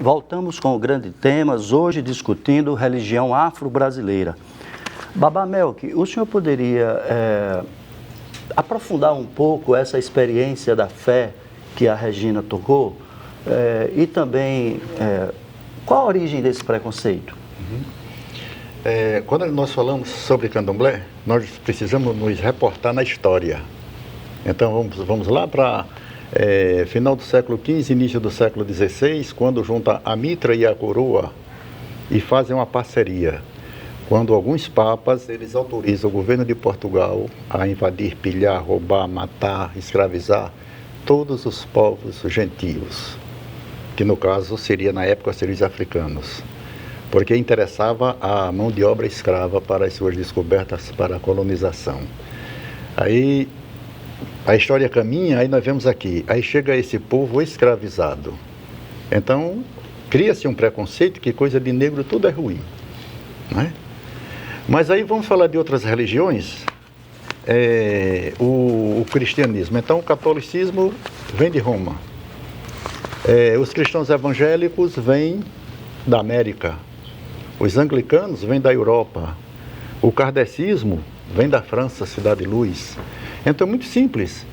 Voltamos com o grande tema, hoje discutindo religião afro-brasileira. Baba Melk, o senhor poderia aprofundar um pouco essa experiência da fé que a Regina tocou e também qual a origem desse preconceito? Quando nós falamos sobre candomblé, nós precisamos nos reportar na história. Então vamos lá para final do século XV, início do século XVI, quando junta a mitra e a coroa e fazem uma parceria. Quando alguns papas, eles autorizam o governo de Portugal a invadir, pilhar, roubar, matar, escravizar todos os povos gentios, que no caso seria na época seria os africanos, porque interessava a mão de obra escrava para as suas descobertas, para a colonização. Aí a história caminha, aí nós vemos aqui, aí chega esse povo escravizado. Então, cria-se um preconceito que coisa de negro tudo é ruim, não é? Mas aí vamos falar de outras religiões, o cristianismo. Então, o catolicismo vem de Roma. Os cristãos evangélicos vêm da América. Os anglicanos vêm da Europa. O kardecismo vem da França, Cidade Luz. Então é muito simples.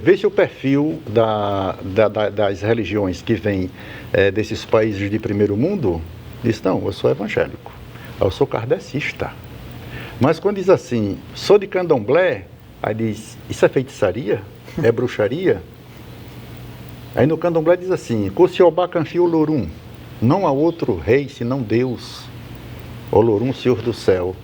Veja o perfil das religiões que vêm desses países de primeiro mundo. Diz, não, eu sou evangélico, eu sou kardecista. Mas quando diz assim, sou de candomblé, aí diz, isso é feitiçaria? É bruxaria? Aí no candomblé diz assim, Kociobá Canfio Olorum, não há outro rei senão Deus, Olorum, Senhor do céu.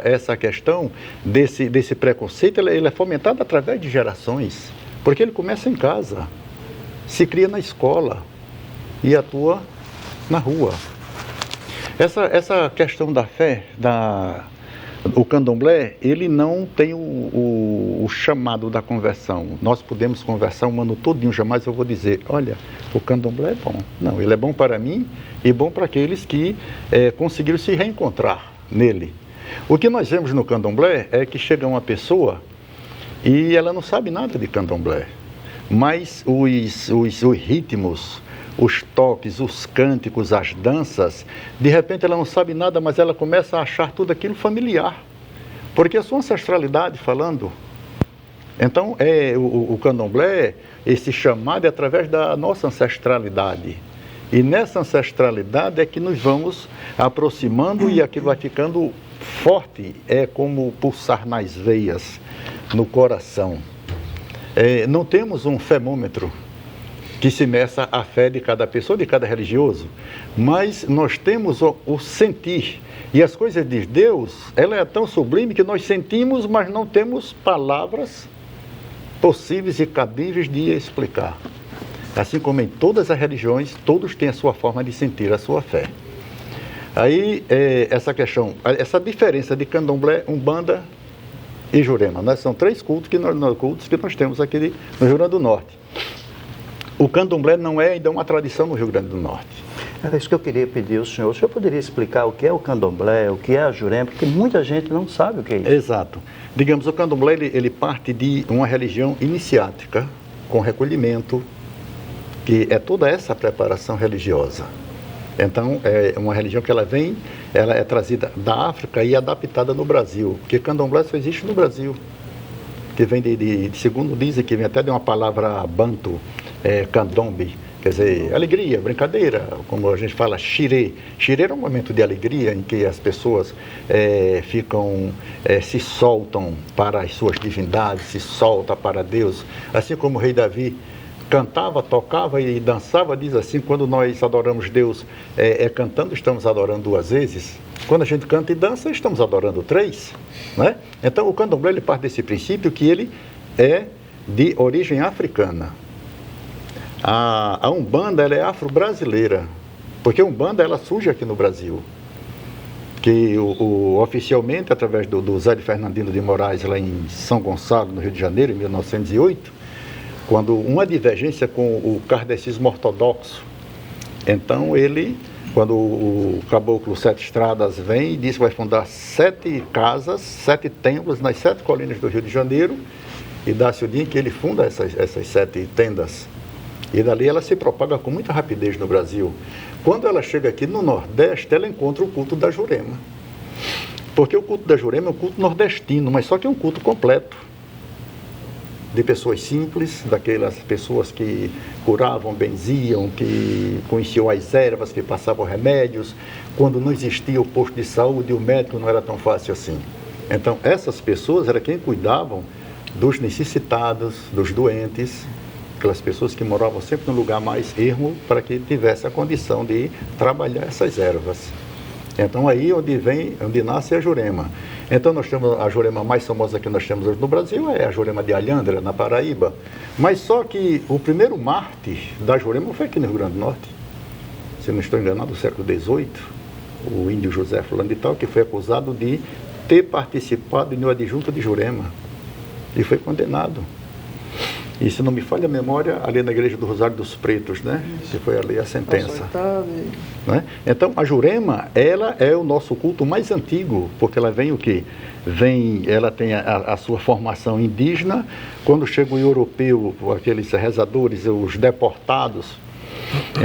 Essa questão desse preconceito, ele é fomentado através de gerações, porque ele começa em casa, se cria na escola e atua na rua. Essa questão da fé, o candomblé, ele não tem o chamado da conversão. Nós podemos conversar um ano todinho, jamais eu vou dizer, olha, o candomblé é bom. Não, ele é bom para mim e bom para aqueles que conseguiram se reencontrar nele. O que nós vemos no candomblé é que chega uma pessoa e ela não sabe nada de candomblé, mas os ritmos, os toques, os cânticos, as danças, de repente ela não sabe nada, mas ela começa a achar tudo aquilo familiar, porque a sua ancestralidade falando. Então, o candomblé, esse chamado é através da nossa ancestralidade. E nessa ancestralidade é que nos vamos aproximando e aquilo vai ficando forte, é como pulsar nas veias, no coração. Não temos um femômetro que se meça a fé de cada pessoa, de cada religioso, mas nós temos o sentir. E as coisas de Deus, ela é tão sublime que nós sentimos, mas não temos palavras possíveis e cabíveis de explicar. Assim como em todas as religiões, todos têm a sua forma de sentir a sua fé. Aí, essa questão, essa diferença de candomblé, umbanda e jurema, né? São três cultos que nós temos aqui no Rio Grande do Norte. O candomblé não é ainda uma tradição no Rio Grande do Norte. Era isso que eu queria pedir ao senhor. O senhor poderia explicar o que é o candomblé, o que é a jurema, porque muita gente não sabe o que é isso. Exato. Digamos, o candomblé, ele parte de uma religião iniciática, com recolhimento, que é toda essa preparação religiosa. Então, é uma religião que ela é trazida da África e adaptada no Brasil, porque candomblé só existe no Brasil, que vem segundo dizem, que vem até de uma palavra banto, candombe, quer dizer, alegria, brincadeira, como a gente fala, xirê. Xirê é um momento de alegria em que as pessoas se soltam para as suas divindades, se soltam para Deus, assim como o rei Davi cantava, tocava e dançava, diz assim, quando nós adoramos Deus cantando, estamos adorando duas vezes. Quando a gente canta e dança, estamos adorando três, né? Então, o candomblé, ele parte desse princípio que ele é de origem africana. A Umbanda, ela é afro-brasileira, porque a Umbanda, ela surge aqui no Brasil. Que oficialmente, através do Zé de Fernandino de Moraes, lá em São Gonçalo, no Rio de Janeiro, em 1908, quando uma divergência com o kardecismo ortodoxo. Então quando o caboclo Sete Estradas vem e diz que vai fundar 7 casas, 7 templos nas 7 colinas do Rio de Janeiro, e dá-se o dia em que ele funda essas 7 tendas. E dali ela se propaga com muita rapidez no Brasil. Quando ela chega aqui no Nordeste, ela encontra o culto da Jurema. Porque o culto da Jurema é um culto nordestino, mas só que é um culto completo. De pessoas simples, daquelas pessoas que curavam, benziam, que conheciam as ervas, que passavam remédios. Quando não existia o posto de saúde, o médico não era tão fácil assim. Então, essas pessoas eram quem cuidavam dos necessitados, dos doentes, aquelas pessoas que moravam sempre num lugar mais ermo para que tivesse a condição de trabalhar essas ervas. Então aí onde nasce a Jurema. Então nós temos a Jurema mais famosa que nós temos hoje no Brasil é a Jurema de Alhandra, na Paraíba. Mas só que o primeiro mártir da Jurema foi aqui no Rio Grande do Norte. Se não estou enganado, do século XVIII, o índio José Fulano de Tal, que foi acusado de ter participado em um adjunto de Jurema. E foi condenado. E se não me falha a memória, ali na igreja do Rosário dos Pretos, né? Que foi ali a sentença. Né? Então, a Jurema, ela é o nosso culto mais antigo, porque ela vem o quê? Ela tem a sua formação indígena. Quando chega o europeu, aqueles rezadores, os deportados,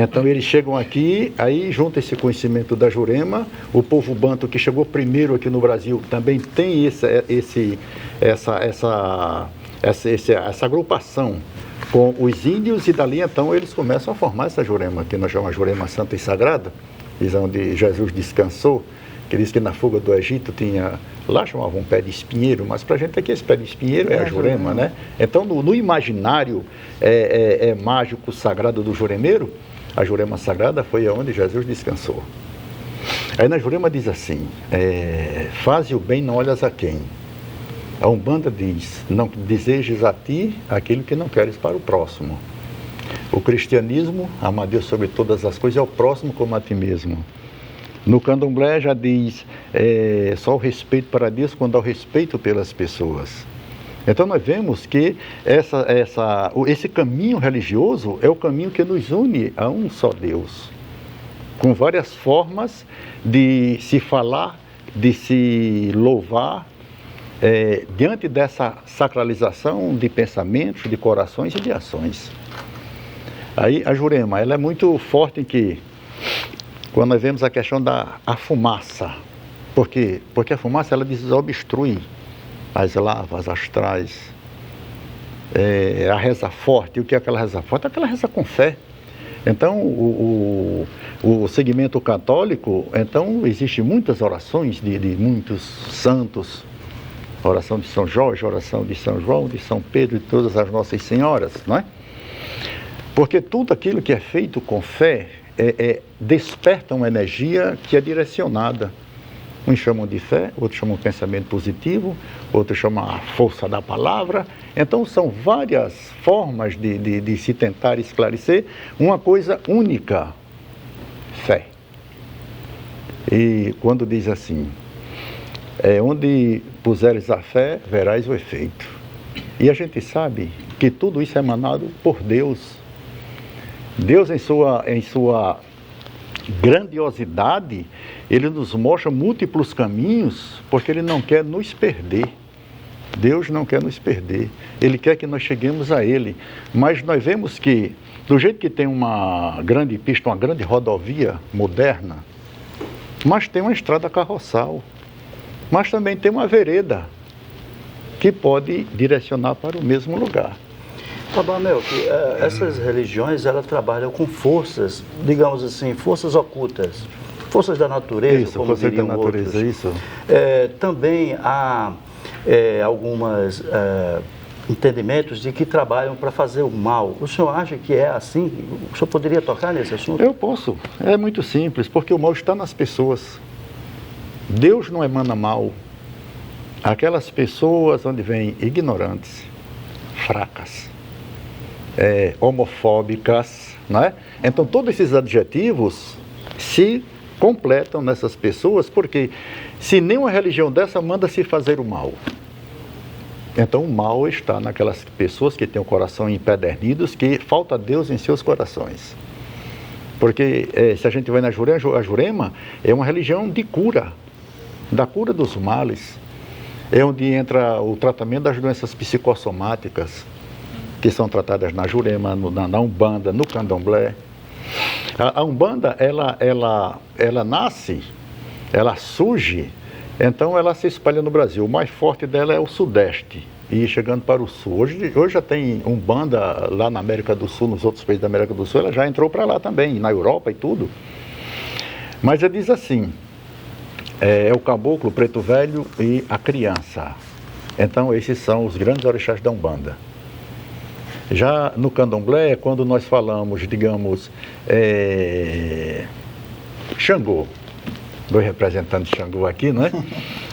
então eles chegam aqui, aí junta esse conhecimento da Jurema. O povo banto que chegou primeiro aqui no Brasil também tem essa agrupação com os índios, e dali então eles começam a formar essa Jurema, que nós chamamos de Jurema Santa e Sagrada, onde Jesus descansou, que diz que na fuga do Egito tinha, lá chamavam um pé de espinheiro, mas para a gente aqui esse pé de espinheiro é a Jurema, né? Então no imaginário mágico sagrado do juremeiro, a Jurema Sagrada foi aonde Jesus descansou. Aí na Jurema diz assim, faze o bem, não olhas a quem. A Umbanda diz, não desejes a ti aquilo que não queres para o próximo. O cristianismo, ama a Deus sobre todas as coisas, é o próximo como a ti mesmo. No Candomblé já diz, só o respeito para Deus quando há o respeito pelas pessoas. Então nós vemos que esse caminho religioso é o caminho que nos une a um só Deus. Com várias formas de se falar, de se louvar, diante dessa sacralização de pensamentos, de corações e de ações. Aí a Jurema, ela é muito forte em que, quando nós vemos a questão da fumaça, por quê? Porque a fumaça ela desobstrui as lavas astrais, a reza forte. E o que é aquela reza forte? É aquela reza com fé. Então, o segmento católico, então, existe muitas orações de muitos santos, oração de São Jorge, oração de São João, de São Pedro e todas as Nossas Senhoras, não é? Porque tudo aquilo que é feito com fé desperta uma energia que é direcionada. Uns chamam de fé, outros chamam de pensamento positivo, outros chamam a força da palavra. Então são várias formas de se tentar esclarecer uma coisa única, fé. E quando diz assim, onde puseres a fé, verás o efeito. E a gente sabe que tudo isso é emanado por Deus. Deus, em sua grandiosidade, Ele nos mostra múltiplos caminhos, porque Ele não quer nos perder. Deus não quer nos perder. Ele quer que nós cheguemos a Ele. Mas nós vemos que, do jeito que tem uma grande pista, uma grande rodovia moderna, mas tem uma estrada carroçal, mas também tem uma vereda que pode direcionar para o mesmo lugar. Baba Melk, essas religiões, elas trabalham com forças, digamos assim, forças ocultas, forças da natureza, isso, como forças da diriam natureza, outros. isso. Também há algumas entendimentos de que trabalham para fazer o mal. O senhor acha que é assim? O senhor poderia tocar nesse assunto? Eu posso. É muito simples, porque o mal está nas pessoas. Deus não emana mal. Aquelas pessoas onde vêm ignorantes, fracas, homofóbicas, não é? Então todos esses adjetivos se completam nessas pessoas, porque se nenhuma religião dessa manda se fazer o mal, então o mal está naquelas pessoas que têm o coração empedernidos, que falta Deus em seus corações. Porque se a gente vai na Jurema, a Jurema é uma religião de cura, da cura dos males. é onde entra o tratamento das doenças psicossomáticas, que são tratadas na Jurema, na Umbanda, no Candomblé. A Umbanda, ela nasce, ela surge, então ela se espalha no Brasil. O mais forte dela é o Sudeste, e chegando para o Sul. Hoje já tem Umbanda lá na América do Sul, nos outros países da América do Sul, ela já entrou para lá também, na Europa e tudo. Mas ele diz assim, é o caboclo, o preto velho e a criança. Então esses são os grandes orixás da Umbanda. Já no Candomblé, quando nós falamos, digamos, Xangô, dois representantes de Xangô aqui, não é?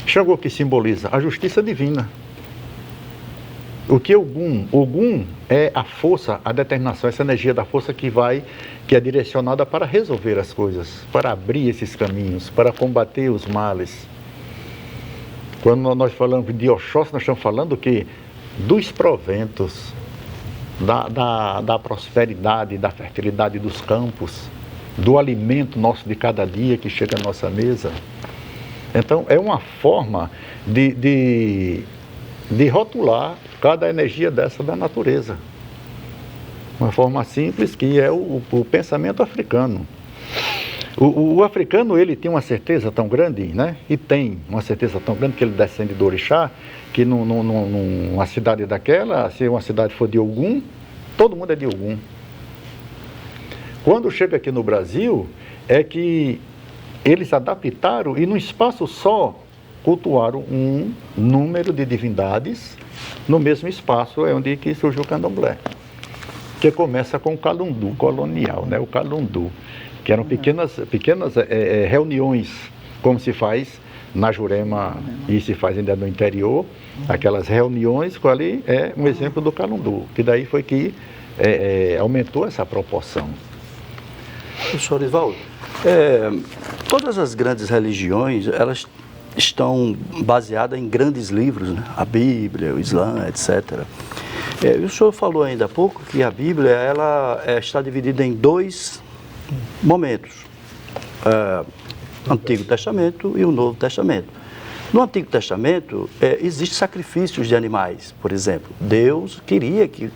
Xangô que simboliza a justiça divina. O que Ogum é a força, a determinação, essa energia da força que é direcionada para resolver as coisas, para abrir esses caminhos, para combater os males. Quando nós falamos de Oxóssi, nós estamos falando que dos proventos, da prosperidade, da fertilidade dos campos, do alimento nosso de cada dia que chega à nossa mesa. Então, é uma forma de rotular cada energia dessa da natureza. Uma forma simples que é o pensamento africano. O africano, ele tem uma certeza tão grande, né? E tem uma certeza tão grande que ele descende do orixá, que numa cidade daquela, se uma cidade for de Ogum, todo mundo é de Ogum. Quando chega aqui no Brasil, é que eles adaptaram e num espaço só cultuaram um número de divindades no mesmo espaço, é onde que surgiu o Candomblé, que começa com o Calundu colonial, né? O Calundu, que eram pequenas reuniões, como se faz na Jurema e se faz ainda no interior, aquelas reuniões, que ali é um exemplo do Calundu, que daí foi que aumentou essa proporção. Professor Orivaldo, todas as grandes religiões, elas estão baseadas em grandes livros, né? A Bíblia, o Islã, etc. O senhor falou ainda há pouco que a Bíblia ela está dividida em dois momentos, Antigo Testamento e o Novo Testamento. No Antigo Testamento existem sacrifícios de animais, por exemplo. Deus queria que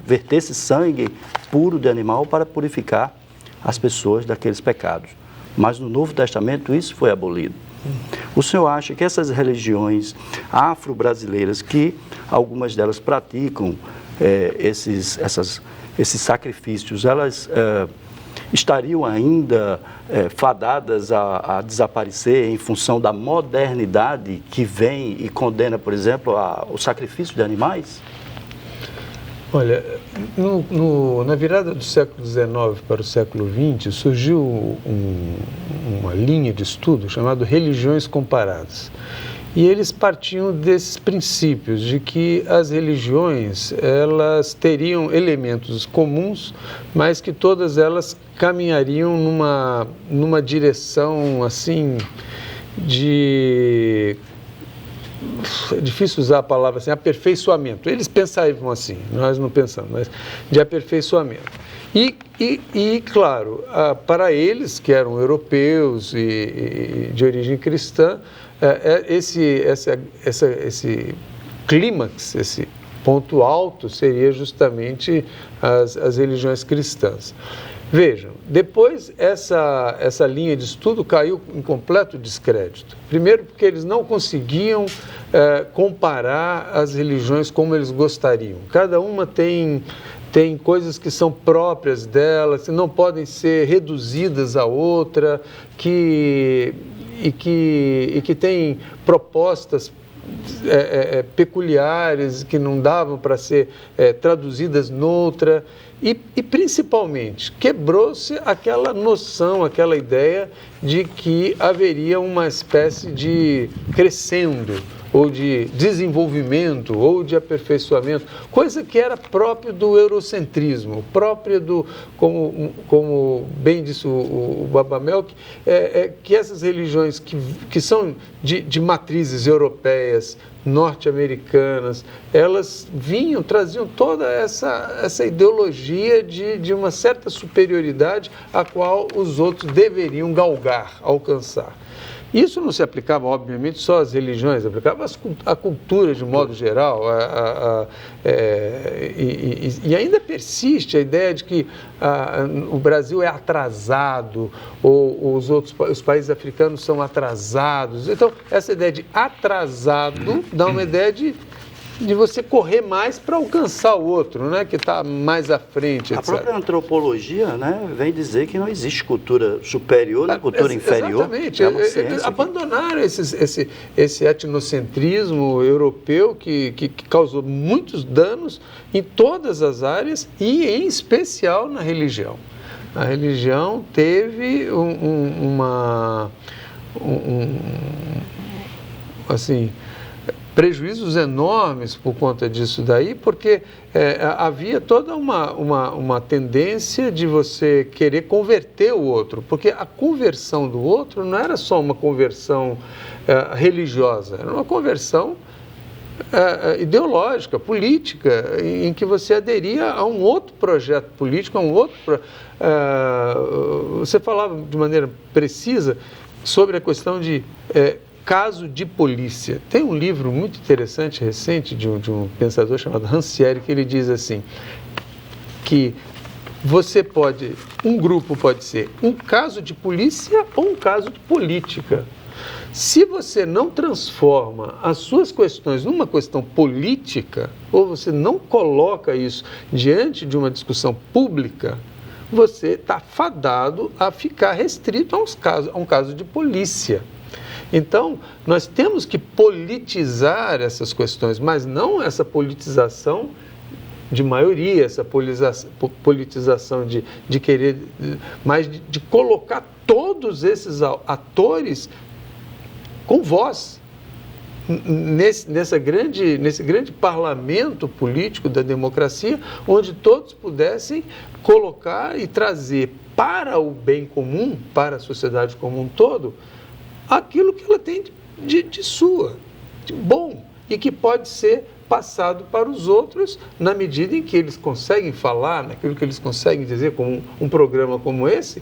vertesse sangue puro de animal para purificar as pessoas daqueles pecados. Mas no Novo Testamento isso foi abolido. O senhor acha que essas religiões afro-brasileiras, que algumas delas praticam esses sacrifícios, elas estariam ainda fadadas a desaparecer em função da modernidade que vem e condena, por exemplo, o sacrifício de animais? Olha, na virada do século XIX para o século XX, surgiu uma linha de estudo chamada Religiões Comparadas. E eles partiam desses princípios de que as religiões, elas teriam elementos comuns, mas que todas elas caminhariam numa direção, assim, é difícil usar a palavra assim, aperfeiçoamento. Eles pensavam assim, nós não pensamos, mas de aperfeiçoamento. E claro, para eles, que eram europeus e de origem cristã, esse clímax, esse ponto alto, seria justamente as religiões cristãs. Vejam, depois essa linha de estudo caiu em completo descrédito. Primeiro porque eles não conseguiam comparar as religiões como eles gostariam. Cada uma tem coisas que são próprias delas, que não podem ser reduzidas a outra, e que tem propostas peculiares que não davam para ser traduzidas noutra. E principalmente, quebrou-se aquela noção, aquela ideia de que haveria uma espécie de crescendo, ou de desenvolvimento, ou de aperfeiçoamento, coisa que era próprio do eurocentrismo, própria como bem disse o Baba Melk, que essas religiões que são de matrizes europeias, norte-americanas, elas traziam toda essa ideologia de uma certa superioridade a qual os outros deveriam galgar, alcançar. Isso não se aplicava, obviamente, só às religiões, aplicava à cultura de modo geral. E ainda persiste a ideia de que o Brasil é atrasado, ou os países africanos são atrasados. Então, essa ideia de atrasado dá uma ideia de você correr mais para alcançar o outro, né, que está mais à frente, etc. A própria antropologia, né, vem dizer que não existe cultura superior nem cultura inferior. Exatamente. É uma ciência abandonaram esse etnocentrismo europeu que causou muitos danos em todas as áreas e, em especial, na religião. A religião teve prejuízos enormes por conta disso daí, porque havia toda uma tendência de você querer converter o outro, porque a conversão do outro não era só uma conversão religiosa, era uma conversão ideológica, política, em que você aderia a um outro projeto político, a um outro... você falava de maneira precisa sobre a questão de... caso de polícia. Tem um livro muito interessante, recente, de um pensador chamado Rancière, que ele diz assim, que um grupo pode ser um caso de polícia ou um caso de política. Se você não transforma as suas questões numa questão política, ou você não coloca isso diante de uma discussão pública, você está fadado a ficar restrito a um caso de polícia. Então, nós temos que politizar essas questões, mas não essa politização de maioria, essa politização de querer, mas de colocar todos esses atores com voz nesse grande parlamento político da democracia, onde todos pudessem colocar e trazer para o bem comum, para a sociedade como um todo, aquilo que ela tem de bom, e que pode ser passado para os outros na medida em que eles conseguem falar, naquilo que eles conseguem dizer, como um programa como esse,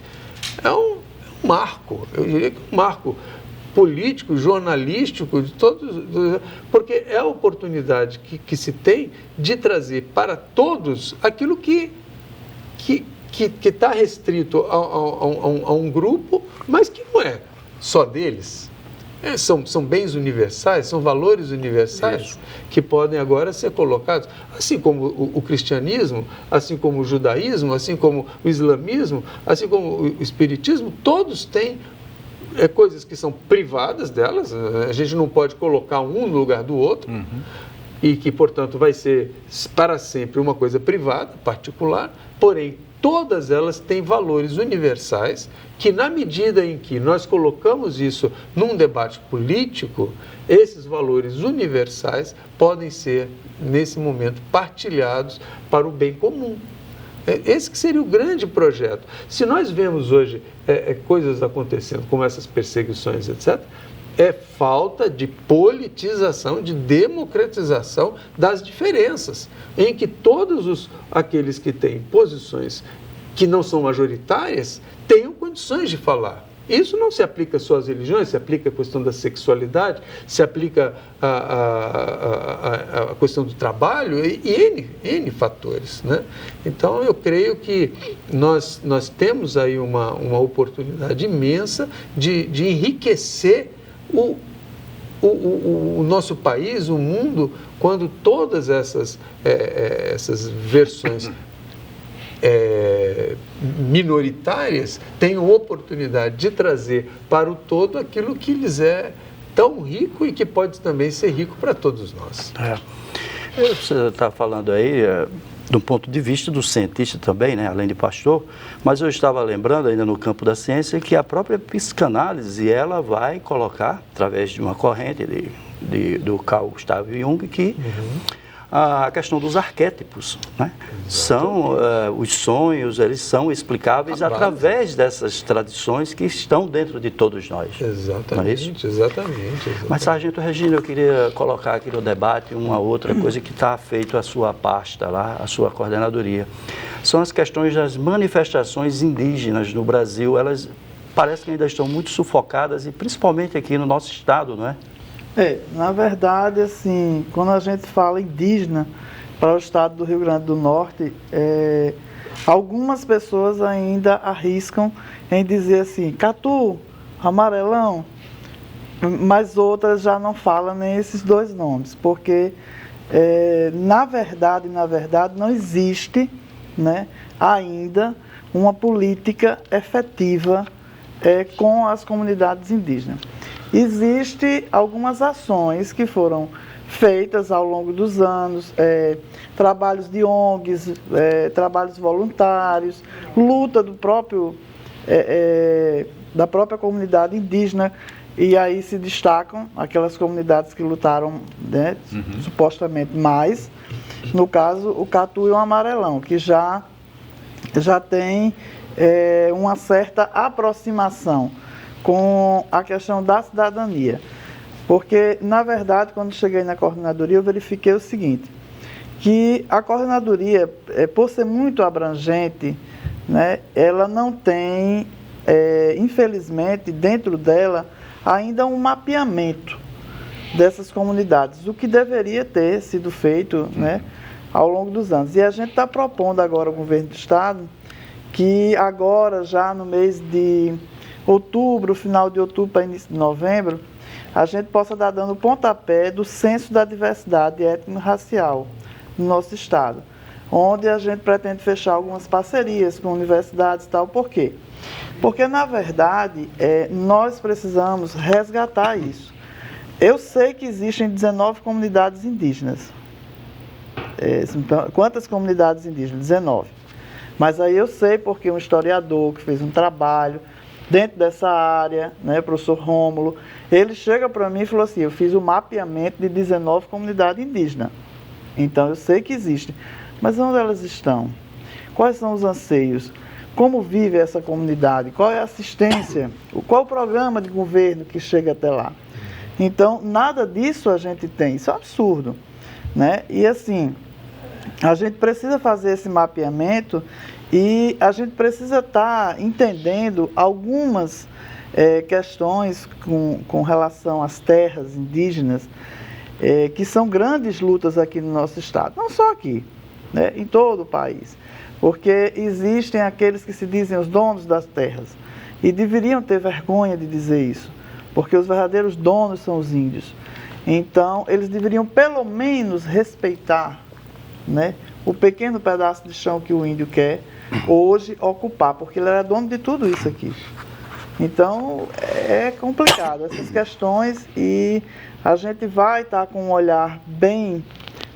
é um marco, eu diria que um marco político, jornalístico, de todos, porque é a oportunidade que se tem de trazer para todos aquilo que está restrito a um grupo, mas que não é só deles. São bens universais, são valores universais. Isso. Que podem agora ser colocados, assim como o cristianismo, assim como o judaísmo, assim como o islamismo, assim como o espiritismo, todos têm coisas que são privadas delas, a gente não pode colocar um no lugar do outro, e que, portanto, vai ser para sempre uma coisa privada, particular, porém, todas elas têm valores universais que, na medida em que nós colocamos isso num debate político, esses valores universais podem ser, nesse momento, partilhados para o bem comum. Esse que seria o grande projeto. Se nós vemos hoje coisas acontecendo, como essas perseguições, etc., é falta de politização, de democratização das diferenças, em que todos aqueles que têm posições que não são majoritárias tenham condições de falar. Isso não se aplica só às religiões, se aplica à questão da sexualidade, se aplica à questão do trabalho e N fatores, né? Então, eu creio que nós temos aí uma oportunidade imensa de enriquecer o nosso país, o mundo, quando todas essas versões minoritárias tenham oportunidade de trazer para o todo aquilo que lhes é tão rico e que pode também ser rico para todos nós. Você está falando aí do ponto de vista do cientista também, né, além de pastor, mas eu estava lembrando ainda no campo da ciência que a própria psicanálise, ela vai colocar, através de uma corrente do Carl Gustav Jung, que a questão dos arquétipos, né? São os sonhos, eles são explicáveis através dessas tradições que estão dentro de todos nós. Exatamente, não é isso? Exatamente. Mas, Sargento Regino, eu queria colocar aqui no debate uma outra coisa que está feito a sua pasta lá, a sua coordenadoria. São as questões das manifestações indígenas no Brasil. Elas parece que ainda estão muito sufocadas, e principalmente aqui no nosso estado, não é? Na verdade, assim, quando a gente fala indígena para o estado do Rio Grande do Norte, algumas pessoas ainda arriscam em dizer assim, catu, amarelão, mas outras já não falam nem esses dois nomes, porque na verdade, não existe, né, ainda uma política efetiva com as comunidades indígenas. Existem algumas ações que foram feitas ao longo dos anos, trabalhos de ONGs, trabalhos voluntários, luta da própria comunidade indígena, e aí se destacam aquelas comunidades que lutaram, né, supostamente mais, no caso o Catu e o Amarelão, que já tem uma certa aproximação com a questão da cidadania. Porque, na verdade, quando cheguei na coordenadoria, eu verifiquei o seguinte, que a coordenadoria, por ser muito abrangente, né, ela não tem, infelizmente, dentro dela, ainda um mapeamento dessas comunidades, o que deveria ter sido feito, né, ao longo dos anos. E a gente está propondo agora ao governo do estado que agora, já no mês de outubro, final de outubro para início de novembro, a gente possa estar dando o pontapé do censo da diversidade étnico-racial no nosso estado, onde a gente pretende fechar algumas parcerias com universidades e tal. Por quê? Porque, na verdade, nós precisamos resgatar isso. Eu sei que existem 19 comunidades indígenas. Quantas comunidades indígenas? 19. Mas aí eu sei porque um historiador que fez um trabalho dentro dessa área, né, professor Rômulo, ele chega para mim e falou assim, eu fiz o mapeamento de 19 comunidades indígenas. Então eu sei que existem. Mas onde elas estão? Quais são os anseios? Como vive essa comunidade? Qual é a assistência? Qual o programa de governo que chega até lá? Então, nada disso a gente tem. Isso é um absurdo, né? E assim, a gente precisa fazer esse mapeamento e a gente precisa estar entendendo algumas questões com relação às terras indígenas, que são grandes lutas aqui no nosso estado. Não só aqui, né? Em todo o país. Porque existem aqueles que se dizem os donos das terras e deveriam ter vergonha de dizer isso, porque os verdadeiros donos são os índios. Então, eles deveriam pelo menos respeitar, né, o pequeno pedaço de chão que o índio quer hoje ocupar, porque ele era dono de tudo isso aqui. Então, é complicado essas questões e a gente vai estar com um olhar bem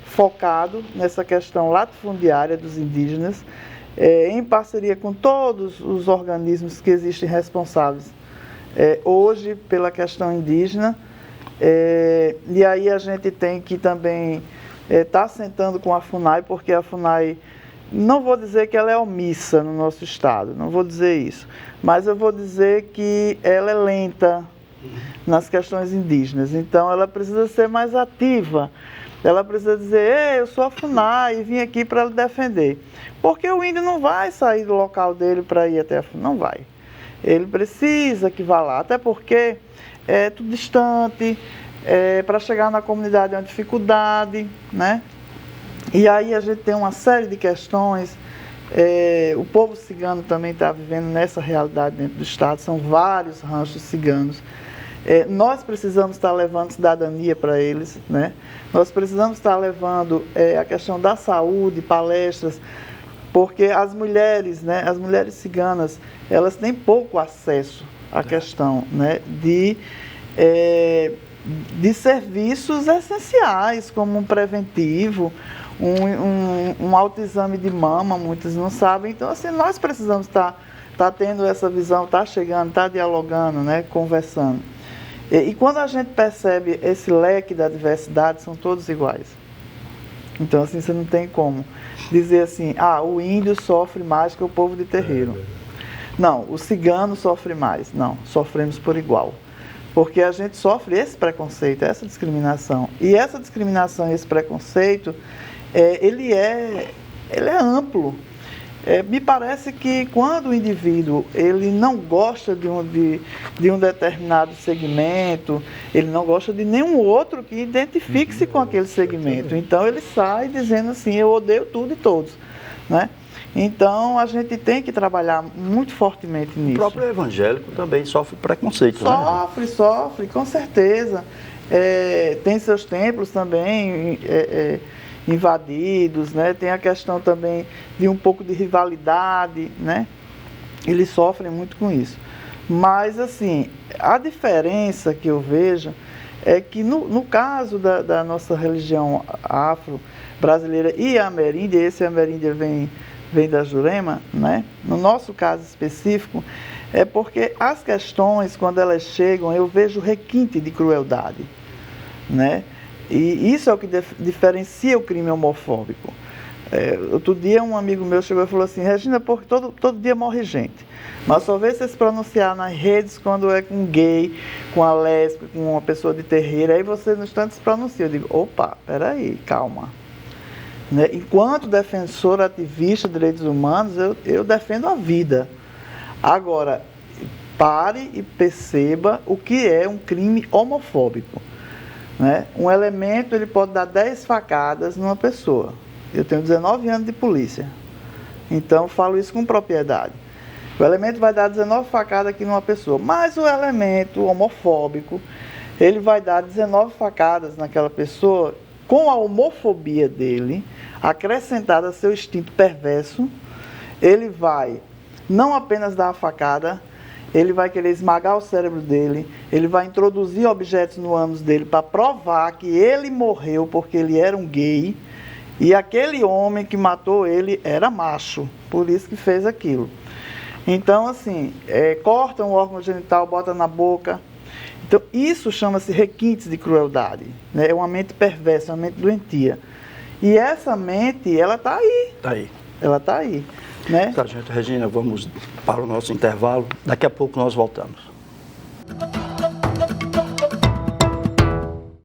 focado nessa questão latifundiária dos indígenas, em parceria com todos os organismos que existem responsáveis hoje pela questão indígena, e aí a gente tem que também estar sentando com a FUNAI, porque a FUNAI, não vou dizer que ela é omissa no nosso estado, não vou dizer isso, mas eu vou dizer que ela é lenta nas questões indígenas, então ela precisa ser mais ativa. Ela precisa dizer, eu sou a FUNAI e vim aqui para lhe defender. Porque o índio não vai sair do local dele para ir até a FUNAI, não vai. Ele precisa que vá lá, até porque é tudo distante, para chegar na comunidade é uma dificuldade, né? E aí a gente tem uma série de questões, o povo cigano também está vivendo nessa realidade dentro do estado, são vários ranchos ciganos. Nós precisamos estar levando cidadania para eles, né? Nós precisamos estar levando a questão da saúde, palestras, porque as mulheres, né, as mulheres ciganas, elas têm pouco acesso à questão, né, de serviços essenciais, como um preventivo, um autoexame de mama, muitos não sabem. Então, assim, nós precisamos estar tendo essa visão, estar chegando, estar dialogando, né, conversando. E quando a gente percebe esse leque da diversidade, são todos iguais. Então, assim, você não tem como dizer assim, o índio sofre mais que o povo de terreiro. Não, o cigano sofre mais. Não, sofremos por igual. Porque a gente sofre esse preconceito, essa discriminação. E essa discriminação e esse preconceito, ele é amplo. Me parece que quando o indivíduo ele não gosta de um determinado segmento, ele não gosta de nenhum outro que identifique-se com aquele segmento. Então ele sai dizendo assim, eu odeio tudo e todos, né? Então a gente tem que trabalhar muito fortemente nisso. O próprio evangélico também sofre preconceito, né? Sofre, com certeza. Tem seus templos também invadidos, né? Tem a questão também de um pouco de rivalidade, né? Eles sofrem muito com isso. Mas, assim, a diferença que eu vejo é que no caso da nossa religião afro-brasileira e ameríndia, esse ameríndia vem da Jurema, né? No nosso caso específico, é porque as questões, quando elas chegam, eu vejo requinte de crueldade, né? E isso é o que diferencia o crime homofóbico. Outro dia um amigo meu chegou e falou assim, Regina, porque todo dia morre gente, mas só vê você se pronunciar nas redes quando é com um gay, com a lésbica, com uma pessoa de terreiro, aí você no instante se pronuncia. Eu digo, opa, peraí, calma. Né? Enquanto defensor ativista de direitos humanos, eu defendo a vida. Agora, pare e perceba o que é um crime homofóbico. Né? Um elemento ele pode dar 10 facadas numa pessoa. Eu tenho 19 anos de polícia, então falo isso com propriedade. O elemento vai dar 19 facadas aqui numa pessoa, mas o elemento homofóbico, ele vai dar 19 facadas naquela pessoa com a homofobia dele, acrescentada a seu instinto perverso. Ele vai não apenas dar a facada, ele vai querer esmagar o cérebro dele, ele vai introduzir objetos no ânus dele para provar que ele morreu porque ele era um gay e aquele homem que matou ele era macho, por isso que fez aquilo. Então, assim, corta um órgão genital, bota na boca. Então, isso chama-se requintes de crueldade, né? É uma mente perversa, uma mente doentia. E essa mente, ela está aí. Está aí. Ela está aí. Né? Sargento Regina, vamos para o nosso intervalo. Daqui a pouco nós voltamos.